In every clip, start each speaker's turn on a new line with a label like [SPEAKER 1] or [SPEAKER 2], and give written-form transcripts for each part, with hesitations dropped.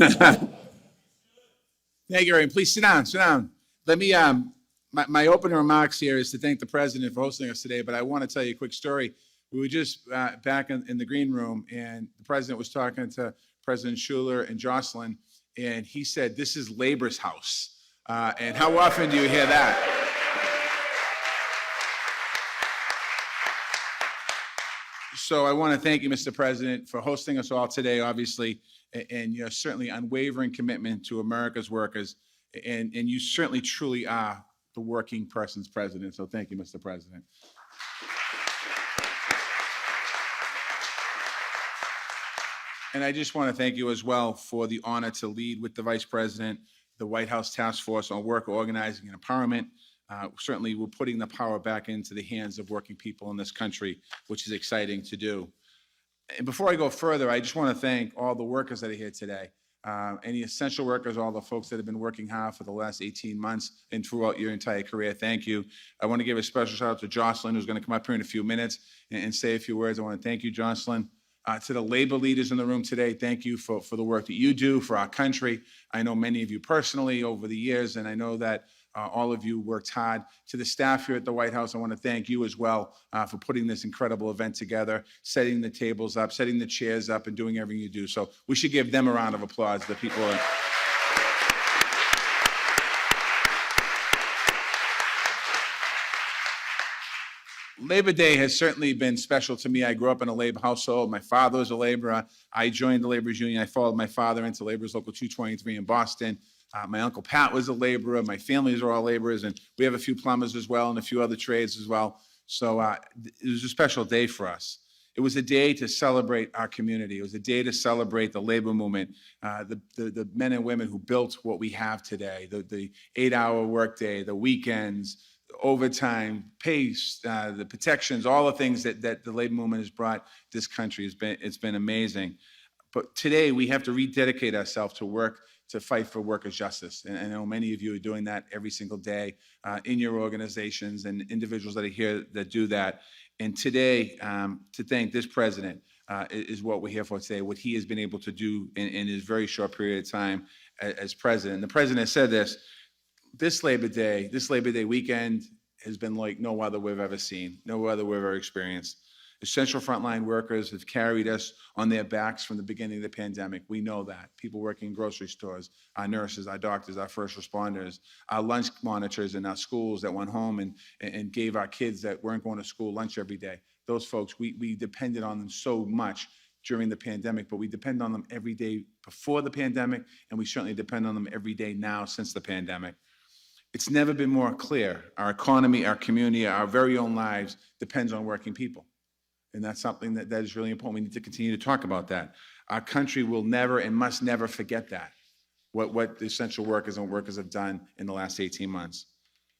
[SPEAKER 1] Thank you, Ray. Please sit down, sit down. Let me, my opening remarks here is to thank the president for hosting us today, but I want to tell you a quick story. We were just back in the green room, and the president was talking to President Schuler and Jocelyn, and he said, "This is Labor's house." And how often do you hear that? So I want to thank you, Mr. President, for hosting us all today, obviously, and your certainly unwavering commitment to America's workers, and you certainly truly are the working person's president. So thank you, Mr. President. And I just want to thank you as well for the honor to lead with the Vice President, the White House Task Force on Worker Organizing and Empowerment. Certainly, we're putting the power back into the hands of working people in this country, which is exciting to do. And before I go further, I just want to thank all the workers that are here today. Any essential workers, all the folks that have been working hard for the last 18 months and throughout your entire career, thank you. I want to give a special shout out to Jocelyn, who's going to come up here in a few minutes and say a few words. I want to thank you, Jocelyn. To the labor leaders in the room today, thank you for the work that you do for our country. I know many of you personally over the years, and I know that all of you worked hard. To the staff here at the White House, I want to thank you as well for putting this incredible event together, setting the tables up, setting the chairs up, and doing everything you do. So we should give them a round of applause, the people. Labor Day has certainly been special to me. I grew up in a labor household. My father was a laborer. I joined the laborers union. I followed my father into Laborers Local 223 in Boston. My Uncle Pat was a laborer. My families are all laborers, and we have a few plumbers as well and a few other trades as well. So it was a special day for us. It was a day to celebrate our community. It was a day to celebrate the labor movement, the men and women who built what we have today, the 8-hour workday, the weekends, overtime, pace, the protections, all the things that the labor movement has brought this country. It's been amazing. But today we have to rededicate ourselves to work to fight for workers' justice. And I know many of you are doing that every single day in your organizations and individuals that are here that do that. And today, to thank this president is what we're here for today, what he has been able to do in his very short period of time as president. The president said this Labor Day weekend has been like no other we've ever seen, no other we've ever experienced. Essential frontline workers have carried us on their backs from the beginning of the pandemic. We know that. People working in grocery stores, our nurses, our doctors, our first responders, our lunch monitors in our schools that went home and gave our kids that weren't going to school lunch every day. Those folks, we depended on them so much during the pandemic, but we depend on them every day before the pandemic, and we certainly depend on them every day now since the pandemic. It's never been more clear. Our economy, our community, our very own lives depends on working people. And that's something that is really important. We need to continue to talk about that. Our country will never and must never forget that, what the essential workers and workers have done in the last 18 months.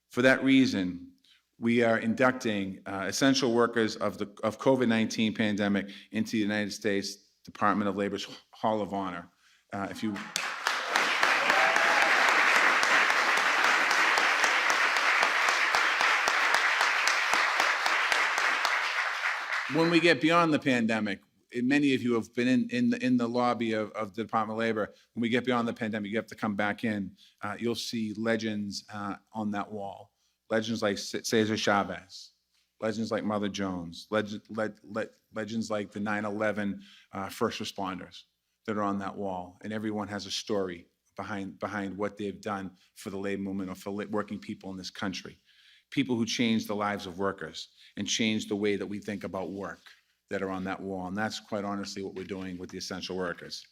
[SPEAKER 1] For that reason, we are inducting essential workers of COVID-19 pandemic into the United States Department of Labor's Hall of Honor. When we get beyond the pandemic, and many of you have been in the lobby of the Department of Labor. When we get beyond the pandemic, you have to come back in. You'll see legends on that wall. Legends like Cesar Chavez, legends like Mother Jones, legends like the 9/11 first responders that are on that wall. And everyone has a story behind what they've done for the labor movement or for working people in this country. People who changed the lives of workers and changed the way that we think about work that are on that wall. And that's quite honestly what we're doing with the essential workers.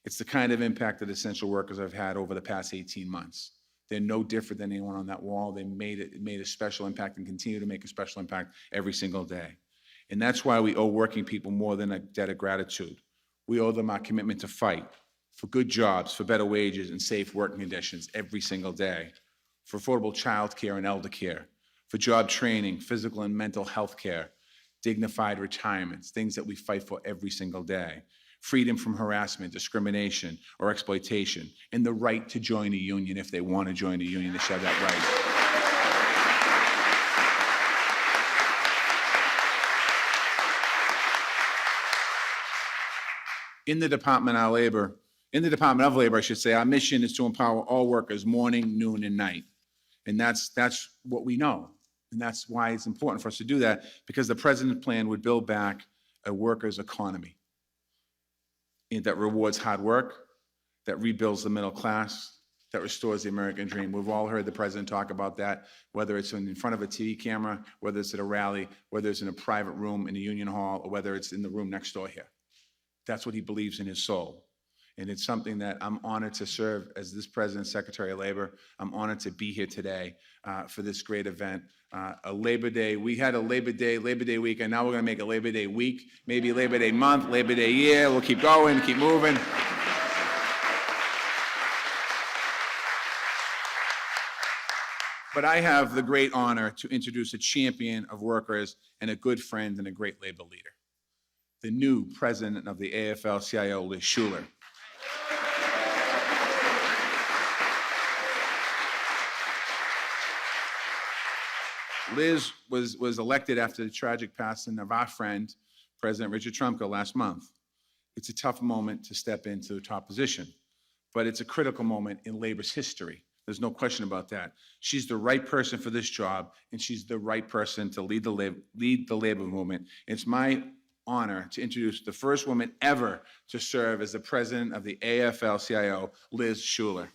[SPEAKER 1] It's the kind of impact that essential workers have had over the past 18 months. They're no different than anyone on that wall. They made a special impact and continue to make a special impact every single day. And that's why we owe working people more than a debt of gratitude. We owe them our commitment to fight for good jobs, for better wages and safe working conditions every single day, for affordable child care and elder care, for job training, physical and mental health care, dignified retirements, things that we fight for every single day, freedom from harassment, discrimination, or exploitation, and the right to join a union if they want to join a union. They should have that right. In the Department of Labor, In the Department of Labor, I should say, our mission is to empower all workers morning, noon, and night. And that's what we know. And that's why it's important for us to do that, because the president's plan would build back a workers' economy that rewards hard work, that rebuilds the middle class, that restores the American dream. We've all heard the president talk about that, whether it's in front of a TV camera, whether it's at a rally, whether it's in a private room in the Union Hall, or whether it's in the room next door here. That's what he believes in his soul. And it's something that I'm honored to serve as this President's Secretary of Labor. I'm honored to be here today for this great event. A Labor Day, we had a Labor Day week, and now we're gonna make a Labor Day week, maybe Labor Day month, Labor Day year. We'll keep going, keep moving. But I have the great honor to introduce a champion of workers and a good friend and a great labor leader, the new president of the AFL-CIO, Liz Shuler. Liz was elected after the tragic passing of our friend, President Richard Trumka, last month. It's a tough moment to step into the top position, but it's a critical moment in labor's history. There's no question about that. She's the right person for this job, and she's the right person to lead the labor movement. It's my honor to introduce the first woman ever to serve as the president of the AFL-CIO, Liz Shuler.